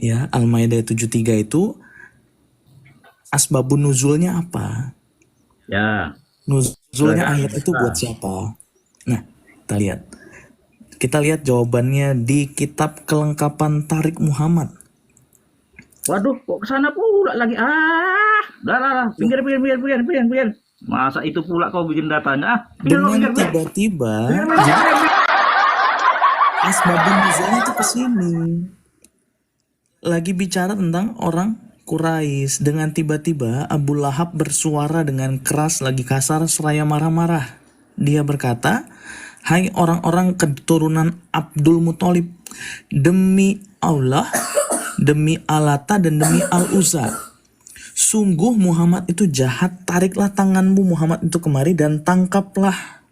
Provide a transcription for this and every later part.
ya, Al-Maidah 73 itu asbabun nuzulnya apa? Ya. Nuzulnya ayat itu buat siapa? Nah, kita lihat jawabannya di kitab kelengkapan Tarik Muhammad. Waduh, kok kesana pula lagi? Dah, pinggir. Masa itu pula kau bikin datanya? Dengan tiba-tiba, asbabun nuzulnya itu kesini. Lagi bicara tentang orang Quraisy. Dengan tiba-tiba Abu Lahab bersuara dengan keras, lagi kasar, seraya marah-marah. Dia berkata, "Hai orang-orang keturunan Abdul Muthalib, demi Allah, demi Alata dan demi Al-Uzza, sungguh Muhammad itu jahat. Tariklah tanganmu Muhammad itu kemari dan tangkaplah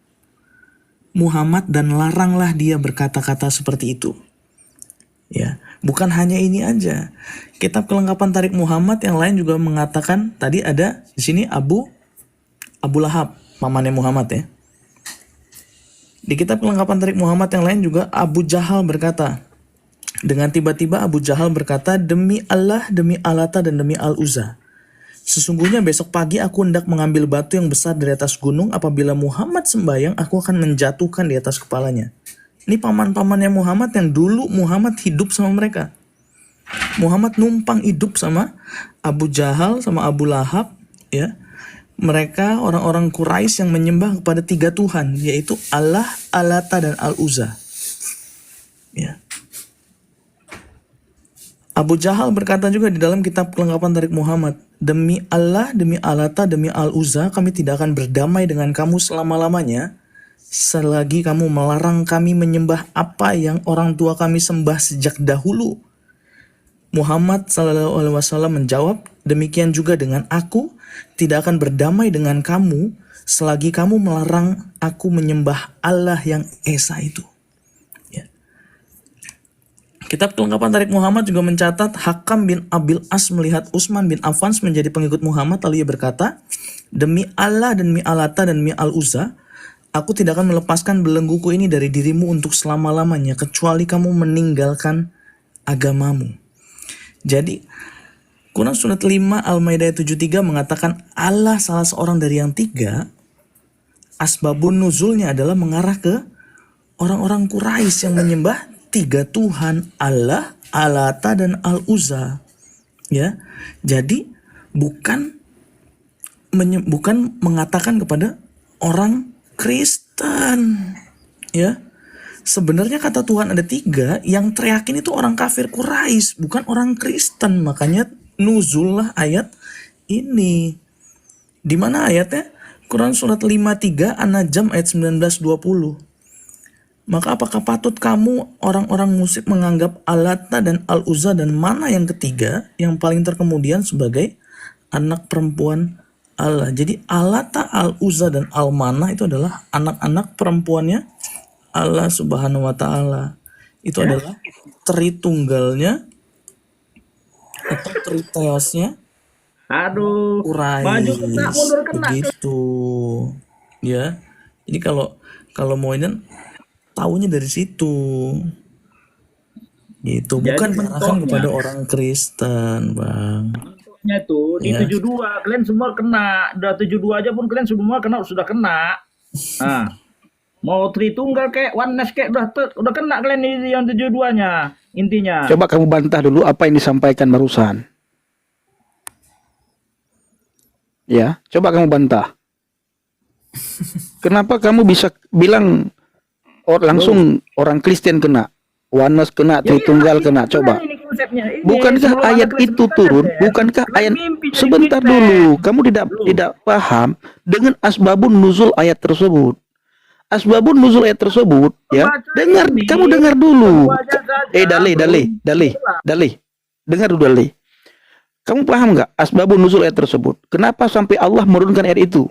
Muhammad dan laranglah dia berkata-kata seperti itu." Ya, bukan hanya ini aja. Kitab kelengkapan Tarik Muhammad yang lain juga mengatakan, tadi ada di sini Abu Lahab, pamannya Muhammad ya. Di kitab kelengkapan Tarik Muhammad yang lain juga Abu Jahal berkata, dengan tiba-tiba Abu Jahal berkata, "Demi Allah, demi Alata dan demi Al-Uzza, sesungguhnya besok pagi aku hendak mengambil batu yang besar dari atas gunung. Apabila Muhammad sembahyang, aku akan menjatuhkan di atas kepalanya." Ini paman-pamannya Muhammad yang dulu Muhammad hidup sama mereka. Muhammad numpang hidup sama Abu Jahal, sama Abu Lahab, ya. Mereka orang-orang Quraisy yang menyembah kepada 3 Tuhan, yaitu Allah, Alata, dan Al-Uzza. Ya. Abu Jahal berkata juga di dalam kitab kelengkapan Tarik Muhammad, "Demi Allah, demi Alata, demi Al-Uzza, kami tidak akan berdamai dengan kamu selama-lamanya selagi kamu melarang kami menyembah apa yang orang tua kami sembah sejak dahulu." Muhammad SAW menjawab, "Demikian juga dengan aku, tidak akan berdamai dengan kamu selagi kamu melarang aku menyembah Allah yang Esa itu." Ya. Kitab kelengkapan Tarik Muhammad juga mencatat, Hakam bin Abil As melihat Utsman bin Affan menjadi pengikut Muhammad, lalu ia berkata, "Demi Allah dan demi Alata dan demi Al-Uzza, aku tidak akan melepaskan belengguku ini dari dirimu untuk selama-lamanya, kecuali kamu meninggalkan agamamu." Jadi, Quran Surat 5 Al-Maidah 73 mengatakan Allah salah seorang dari yang 3, asbabun nuzulnya adalah mengarah ke orang-orang Quraisy yang menyembah 3 Tuhan, Allah, Alata, dan Al-Uzza. Ya, jadi bukan mengatakan kepada orang Kristen, ya. Sebenarnya kata Tuhan ada 3, yang teriakin itu orang kafir Quraisy, bukan orang Kristen. Makanya nuzul lah ayat ini. Di mana ayatnya? Quran surat 53 An-Najm ayat 19-20. "Maka apakah patut kamu orang-orang musyrik menganggap Alata dan Al-Uzza dan mana yang ketiga yang paling terkemudian sebagai anak perempuan Allah?" Jadi Alata, Al-Uzza, dan Al-Manah itu adalah anak-anak perempuannya Allah Subhanahu wa Ta'ala. Itu adalah Tritunggalnya atau Triteosnya Aduh, maju kena, mundur Quraisy, kena. begitu ya. Jadi kalau mau ini tahunya dari situ, gitu. Bukan Jadi mengarahkan kepada mentoknya, orang Kristen, Bang. mentoknya tuh di Ya, 72 kalian semua kena. Udah 72 aja pun kalian semua sudah kena. Nah, mau Tritunggal kayak Oneness kayak udah kena kalian di yang 72-nya intinya. Coba kamu bantah dulu apa yang disampaikan barusan. Ya, coba kamu bantah. Kenapa kamu bisa bilang langsung orang Kristen kena, Oneness kena, Tritunggal kena? Coba. Ini konsepnya. Ini Bukankah semua ayat anak itu Kristen turun? ya. Bukankah Kalian ayat mimpi jadi sebentar Kristen. dulu? Kamu tidak paham dengan asbabun nuzul ayat tersebut. Asbabun nuzul ayat tersebut, ya. Kamu dengar dulu. Dalih. Dengar dulu, Dalih. Kamu paham nggak asbabun nuzul ayat tersebut? Kenapa sampai Allah menurunkan ayat itu?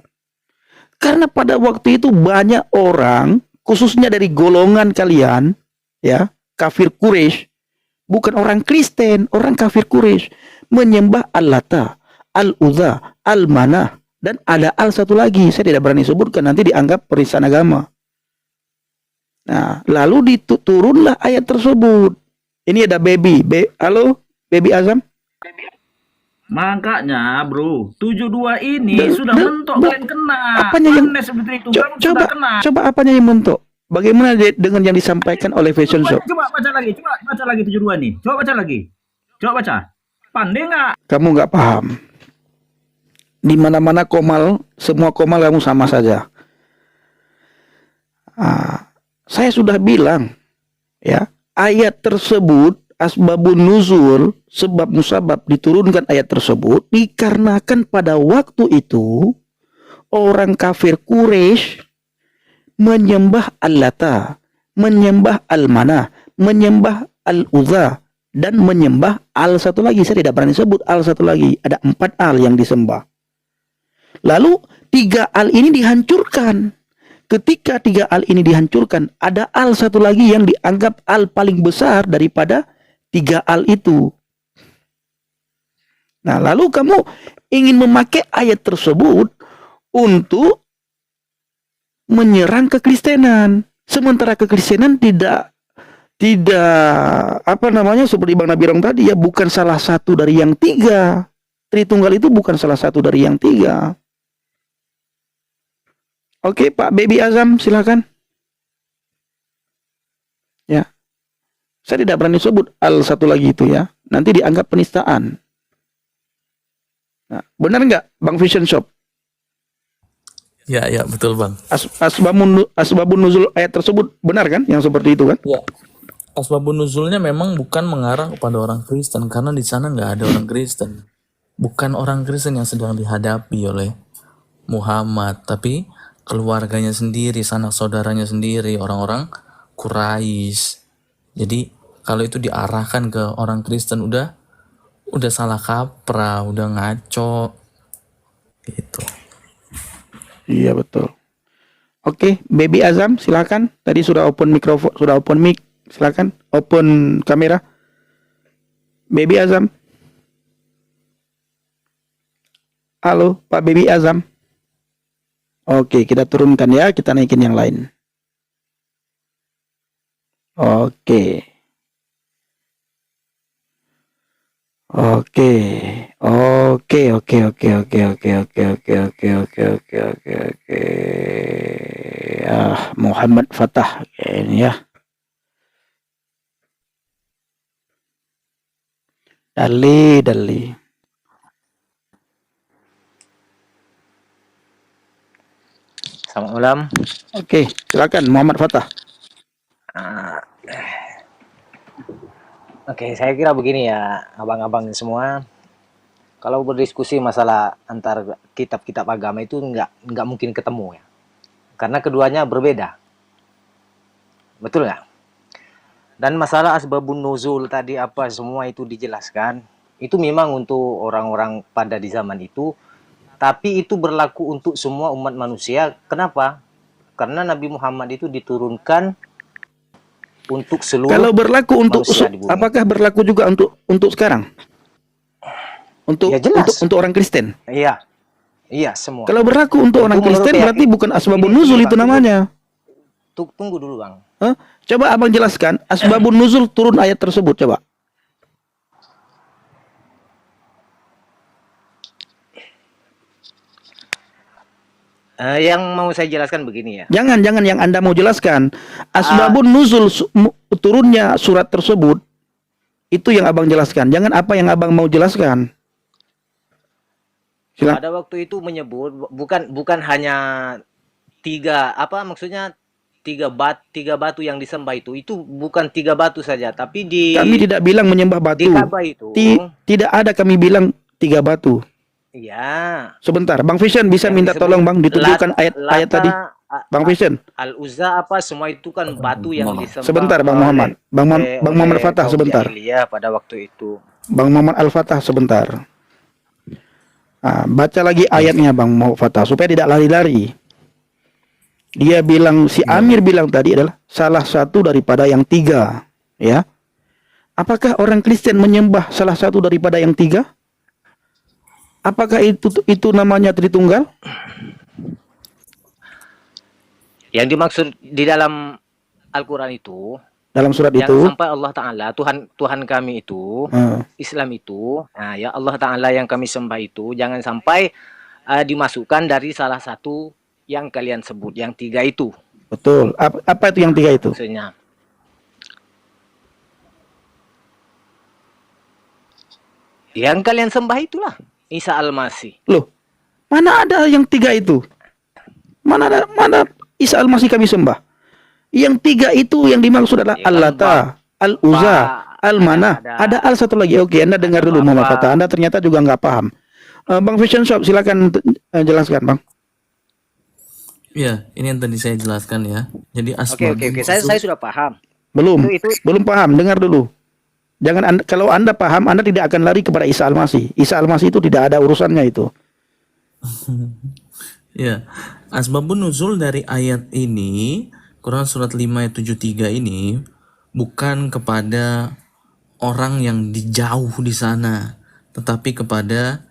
Karena pada waktu itu banyak orang, khususnya dari golongan kalian, ya, kafir Quraisy, bukan orang Kristen, orang kafir Quraisy, menyembah Al-Lata, Al-Uzza, Al-Manah, dan ada satu lagi, saya tidak berani sebutkan, nanti dianggap peristaan agama. Nah, lalu turunlah ayat tersebut. Ini ada halo, Baby Azam? Makanya bro, 72 ini Be- sudah be- mentok be- kalian kena. apanya yang- Oneness seperti itu Co- kamu sudah coba kena. coba apanya yang mentok? Bagaimana dengan yang disampaikan oleh Fashion Shop? Coba baca lagi, coba baca lagi 72 nih. Coba baca lagi. Coba baca. Pandai nggak? Kamu nggak paham. Di mana-mana komal, semua komal kamu sama saja. Saya sudah bilang, ya, ayat tersebut asbabun nuzul, sebab musabab diturunkan ayat tersebut dikarenakan pada waktu itu orang kafir Quraisy menyembah Al-Lata, menyembah Al-Manah, menyembah Al-Uzza, dan menyembah Al satu lagi. Saya tidak berani sebut Al satu lagi. Ada 4 Al yang disembah. Lalu 3 Al ini dihancurkan. Ketika 3 Al ini dihancurkan, ada Al satu lagi yang dianggap Al paling besar daripada 3 Al itu. Nah, lalu kamu ingin memakai ayat tersebut untuk menyerang kekristenan, sementara kekristenan tidak apa namanya, seperti Bang Nabirong tadi, ya, bukan salah satu dari yang 3. Tritunggal itu bukan salah satu dari yang 3. Oke, Pak Baby Azam, silakan. Ya, saya tidak berani sebut Al satu lagi itu, ya, nanti dianggap penistaan. Nah, benar nggak, Bang Vision Shop? Ya, ya, betul Bang. Asbabun nuzul ayat tersebut benar kan, yang seperti itu kan? Ya. Asbabun nuzulnya memang bukan mengarah kepada orang Kristen, karena di sana nggak ada orang Kristen. Bukan orang Kristen yang sedang dihadapi oleh Muhammad, tapi keluarganya sendiri, sanak saudaranya sendiri, orang-orang Quraisy. Jadi kalau itu diarahkan ke orang Kristen udah salah kaprah, udah ngaco gitu. Iya, betul. Oke, Baby Azam, silakan. Tadi sudah open mikrofon, sudah open mic. Silakan, open kamera. Baby Azam. Halo, Pak Baby Azam. Oke, kita turunkan ya, kita naikin yang lain. Oke. Oke. Oke, oke, oke, oke, oke, oke, oke, oke, oke, oke, oke, oke. Muhammad Fatah ini ya. Dali. Selamat malam. Oke, silakan Muhammad Fatah. Oke, saya kira begini ya, abang-abang semua. Kalau berdiskusi masalah antar kitab-kitab agama itu nggak mungkin ketemu ya, karena keduanya berbeda. Betul nggak? Dan masalah asbabun nuzul tadi apa semua itu dijelaskan, itu memang untuk orang-orang pada di zaman itu, tapi itu berlaku untuk semua umat manusia. Kenapa? Karena Nabi Muhammad itu diturunkan untuk seluruh Kalau berlaku untuk manusia di bumi. apakah berlaku juga untuk sekarang? Untuk Ya, jelas. untuk orang Kristen. Iya semua. Kalau berlaku untuk Itu orang menurut Kristen keyakinan. berarti bukan asbabun Ini, nuzul Pak, itu namanya. Tunggu dulu bang. Hah? Coba abang jelaskan asbabun nuzul turun ayat tersebut, coba. Yang mau saya jelaskan begini ya. Jangan yang Anda mau jelaskan. Asbabun nuzul turunnya surat tersebut itu yang abang jelaskan. Jangan apa yang abang mau jelaskan. Silakan. Pada waktu itu menyebut bukan hanya maksudnya tiga batu yang disembah itu bukan 3 batu saja, tapi Kami tidak bilang menyembah batu. di Ka'bah itu. Tidak ada kami bilang 3 batu. Iya. Sebentar, Bang Vision bisa Yang minta disebut tolong Bang ditunjukkan ayat tadi. Bang Vision. Al-Uzza apa semua itu kan batu yang disembah. Sebentar Bang Muhammad. Bang Muhammad Fatah sebentar. Iya, pada waktu itu. Bang Muhammad Al-Fatah sebentar. Baca lagi ayatnya Bang Muhammad Fatah supaya tidak lari-lari. Dia bilang, si Amir bilang tadi adalah salah satu daripada yang 3, ya. Apakah orang Kristen menyembah salah satu daripada yang 3? Apakah itu namanya Tritunggal? Yang dimaksud di dalam Al-Quran itu dalam surat Jangan itu. sampai Allah Ta'ala, Tuhan kami itu, Ah, Islam itu, nah ya Allah Ta'ala yang kami sembah itu, jangan sampai dimasukkan dari salah satu yang kalian sebut, yang tiga itu. betul. Apa itu yang tiga itu? Maksudnya, yang kalian sembah itulah Isa Al-Masih. Loh, mana ada yang tiga itu? Mana Isa Al-Masih kami sembah? Yang tiga itu yang dimaksud adalah Ya kan, Al-Lata, Al-Uzza, Al-Manah. Ada Al satu lagi. Oke, Anda dengar dulu Muhammad Fatah. Anda ternyata juga nggak paham. Bang Fashion Shop, silakan jelaskan, Bang. Ya, ini yang tadi saya jelaskan ya. Jadi Oke. Saya sudah paham. Belum, Itu belum paham. Dengar dulu. Jangan kalau Anda paham, Anda tidak akan lari kepada Isa Al-Masih. Isa Al-Masih itu tidak ada urusannya itu. Ya, asbabun nuzul dari ayat ini, Quran surat 5 ayat 73 ini bukan kepada orang yang jauh di sana, tetapi kepada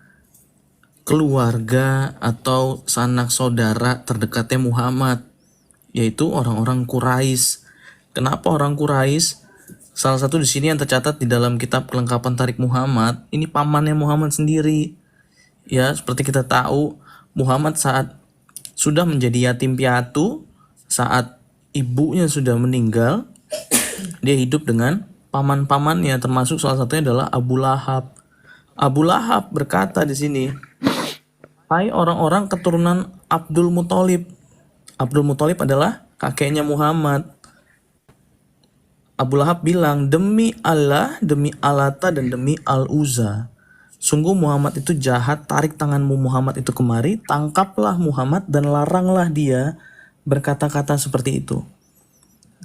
keluarga atau sanak saudara terdekatnya Muhammad, yaitu orang-orang Quraisy. Kenapa orang Quraisy? Salah satu di sini yang tercatat di dalam kitab kelengkapan Tarik Muhammad, ini pamannya Muhammad sendiri. Ya, seperti kita tahu, Muhammad saat sudah menjadi yatim piatu, saat ibunya sudah meninggal, dia hidup dengan paman-pamannya, termasuk salah satunya adalah Abu Lahab. Abu Lahab berkata di sini, hai orang-orang keturunan Abdul Muthalib. Abdul Muthalib adalah kakeknya Muhammad. Abu Lahab bilang, demi Allah, demi Alata, dan demi Al-Uzza, sungguh Muhammad itu jahat, tarik tanganmu Muhammad itu kemari, tangkaplah Muhammad dan laranglah dia berkata-kata seperti itu.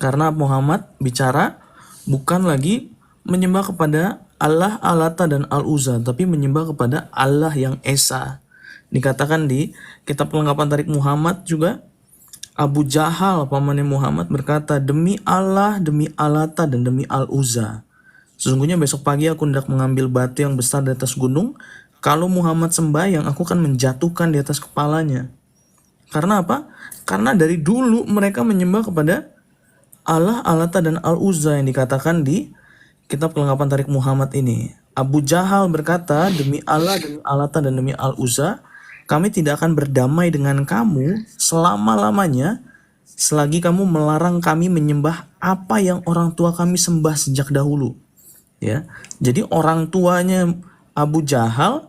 Karena Muhammad bicara bukan lagi menyembah kepada Allah, Alata, dan Al-Uzza, tapi menyembah kepada Allah yang Esa. Dikatakan di kitab kelengkapan Tarik Muhammad juga, Abu Jahal, pamannya Muhammad, berkata, demi Allah, demi Alata, dan demi Al-Uzza, sesungguhnya besok pagi aku hendak mengambil batu yang besar di atas gunung. Kalau Muhammad sembahyang, aku akan menjatuhkan di atas kepalanya. Karena apa? Karena dari dulu mereka menyembah kepada Allah, Alata, dan Al-Uzza yang dikatakan di kitab kelengkapan Tarik Muhammad ini. Abu Jahal berkata, demi Allah, demi Alata, dan demi Al-Uzza, kami tidak akan berdamai dengan kamu selama-lamanya selagi kamu melarang kami menyembah apa yang orang tua kami sembah sejak dahulu. Ya, jadi orang tuanya Abu Jahal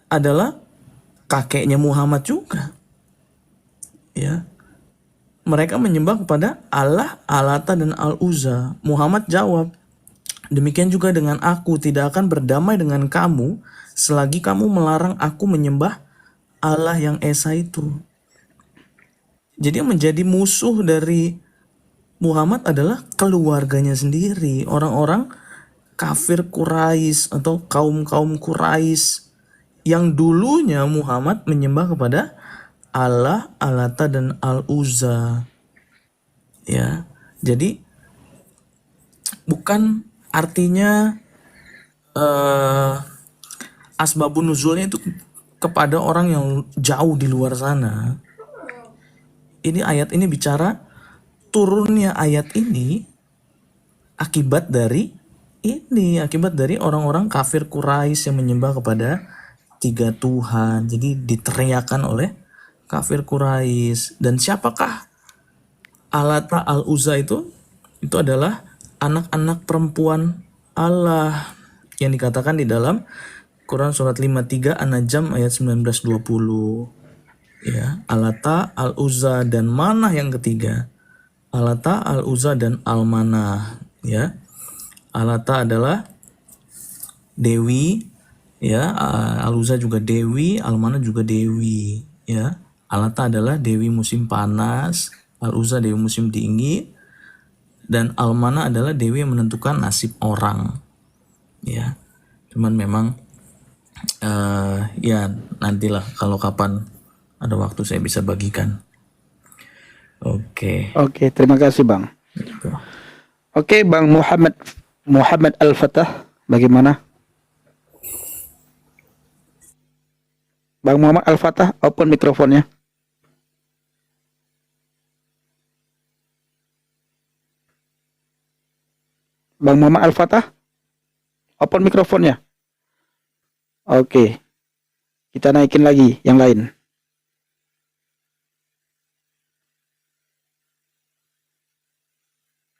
adalah kakeknya Muhammad juga. Ya, mereka menyembah kepada Allah, Alata, dan Al-Uzza. Muhammad jawab, demikian juga dengan aku, tidak akan berdamai dengan kamu selagi kamu melarang aku menyembah Allah yang Esa itu. Jadi yang menjadi musuh dari Muhammad adalah keluarganya sendiri, orang-orang kafir Quraisy atau kaum-kaum Quraisy yang dulunya Muhammad menyembah kepada Allah, Alata, dan Al-Uzza. Ya, jadi bukan artinya asbabun nuzulnya itu kepada orang yang jauh di luar sana. Ini ayat ini bicara turunnya ayat ini akibat dari orang-orang kafir Quraisy yang menyembah kepada tiga Tuhan. Jadi diteriakan oleh kafir Quraisy. Dan siapakah Alata, Al-Uzza itu? Itu adalah anak-anak perempuan Allah yang dikatakan di dalam Quran surat 53 An-Najm ayat 19-20. Ya, Alata, Al-Uzza, dan Manah yang ketiga. Alata, Al-Uzza, dan Al-Manah. Ya, Alata adalah dewi, ya, Al-Uzza juga dewi, Al-Manah juga dewi. Ya, Alata adalah dewi musim panas, Al-Uzza dewi musim dingin, dan Al-Manah adalah dewi yang menentukan nasib orang. Ya, cuman memang ya nantilah kalau kapan ada waktu saya bisa bagikan. Oke. Oke, terima kasih Bang. Gitu. Oke, Bang Muhammad Al-Fatah, bagaimana? Bang Muhammad Al-Fatah, open mikrofonnya. Bang Muhammad Al-Fatah, open mikrofonnya. Oke, kita naikin lagi yang lain.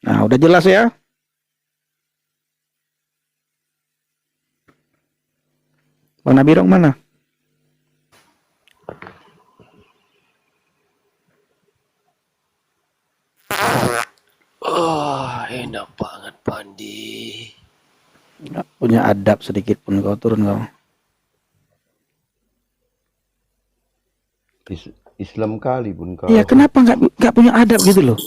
Nah, udah jelas ya? Bang Nabirong mana? Oh, enak banget Pandi. Nggak punya adab sedikit pun kau, turun kau. Islam kali pun kau. Iya, kenapa nggak punya adab gitu loh?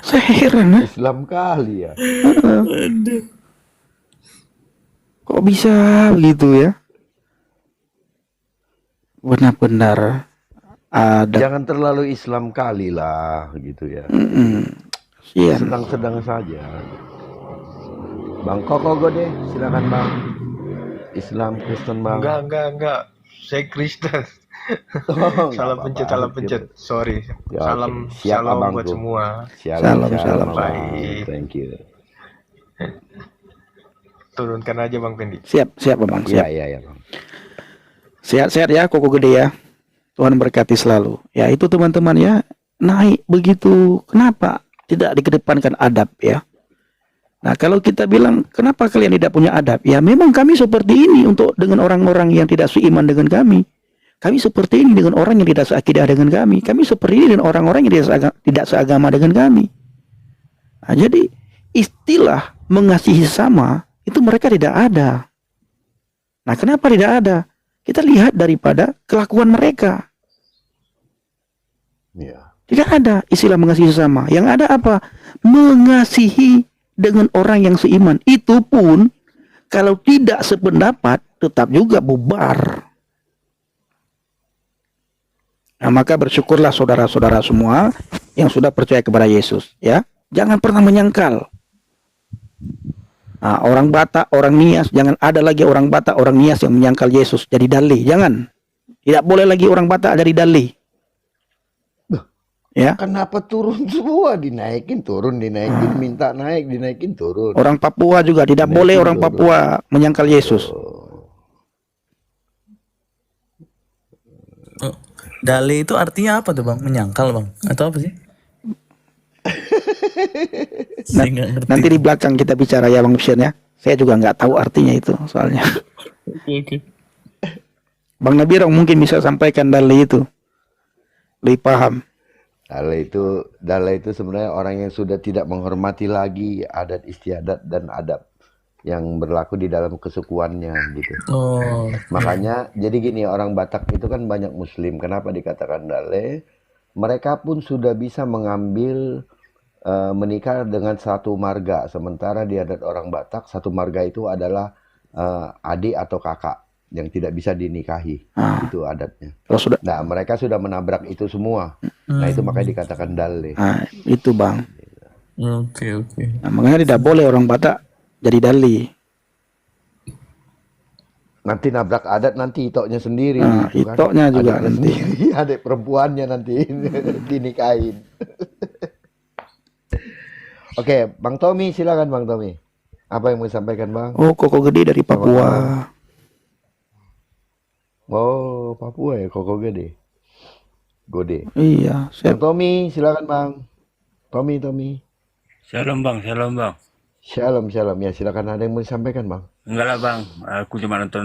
Saya heran, ya. Islam kali ya. Kok bisa begitu ya? Benar-benar ada. Jangan terlalu Islam kali lah gitu ya. Iya. Sedang-sedang saja. Bang Koko Gode, silakan Bang. Islam Kristen Bang. Enggak. Saya Kristen. Oh, Salah nggak pencet, apa-apa. Sorry. Ya, Salam, oke. Siap, salam abangku. buat semua. Salam. Bang. Baik. Thank you. Turunkan aja Bang Pendi. Siap Bang, siap. Iya Bang. Sehat-sehat ya, Koko Gede ya. Tuhan berkati selalu. Ya, itu teman-teman ya, naik begitu. Kenapa tidak dikedepankan adab ya? Nah, kalau kita bilang, kenapa kalian tidak punya adab? Ya, memang kami seperti ini untuk dengan orang-orang yang tidak seiman dengan kami. Kami seperti ini dengan orang yang tidak seakidah dengan kami. Kami seperti ini dengan orang-orang yang tidak seagama dengan kami. Nah, jadi istilah mengasihi sesama itu mereka tidak ada. Nah, kenapa tidak ada? Kita lihat daripada kelakuan mereka. Iya. Tidak ada istilah mengasihi sesama. Yang ada apa? Mengasihi dengan orang yang seiman. Itu pun kalau tidak sependapat tetap juga bubar. Nah, maka bersyukurlah saudara-saudara semua yang sudah percaya kepada Yesus, ya. Jangan pernah menyangkal. Nah, orang Batak, orang Nias, jangan ada lagi orang Batak, orang Nias yang menyangkal Yesus jadi dalih. Jangan. Tidak boleh lagi orang Batak jadi dalih. Ya. Kenapa turun semua? Dinaikin, turun, dinaikin, minta naik, dinaikin, turun. Orang Papua juga tidak Dinaikin, boleh orang turun. Papua menyangkal Yesus. Oh, Dale itu artinya apa tuh Bang? Menyangkal Bang? Atau apa sih? Saya nggak ngerti. Nanti di belakang kita bicara ya Bang Hussein ya. Saya juga nggak tahu artinya itu soalnya. Oke. Bang Nabirong mungkin bisa sampaikan dalih itu. Lebih paham. Dala itu sebenarnya orang yang sudah tidak menghormati lagi adat istiadat dan adab yang berlaku di dalam kesukuannya gitu. Oh, Makanya jadi gini, orang Batak itu kan banyak Muslim. Kenapa dikatakan dale? Mereka pun sudah bisa mengambil menikah dengan satu marga. Sementara di adat orang Batak satu marga itu adalah adik atau kakak yang tidak bisa dinikahi. Itu adatnya. Kalau sudah, Nah, mereka sudah menabrak itu semua. Nah, itu makanya dikatakan dale. nah, itu Bang. oke. Nah, makanya tidak boleh orang Batak jadi dalih. Nanti nabrak adat, nanti itoknya sendiri. Nah, gitu kan. itoknya juga Adiknya nanti. sendiri, adik perempuannya nanti dinikahin. Oke, Bang Tommy, silakan Bang Tommy. Apa yang mau disampaikan Bang? Oh, Koko Gede dari Papua. Oh, Papua ya, Koko Gede. Gode. Iya, Bang Tommy, silakan Bang. Tommy. Shalom bang. Shalom. Ya, silakan, ada yang mau disampaikan Bang. Enggak lah bang, aku cuma nonton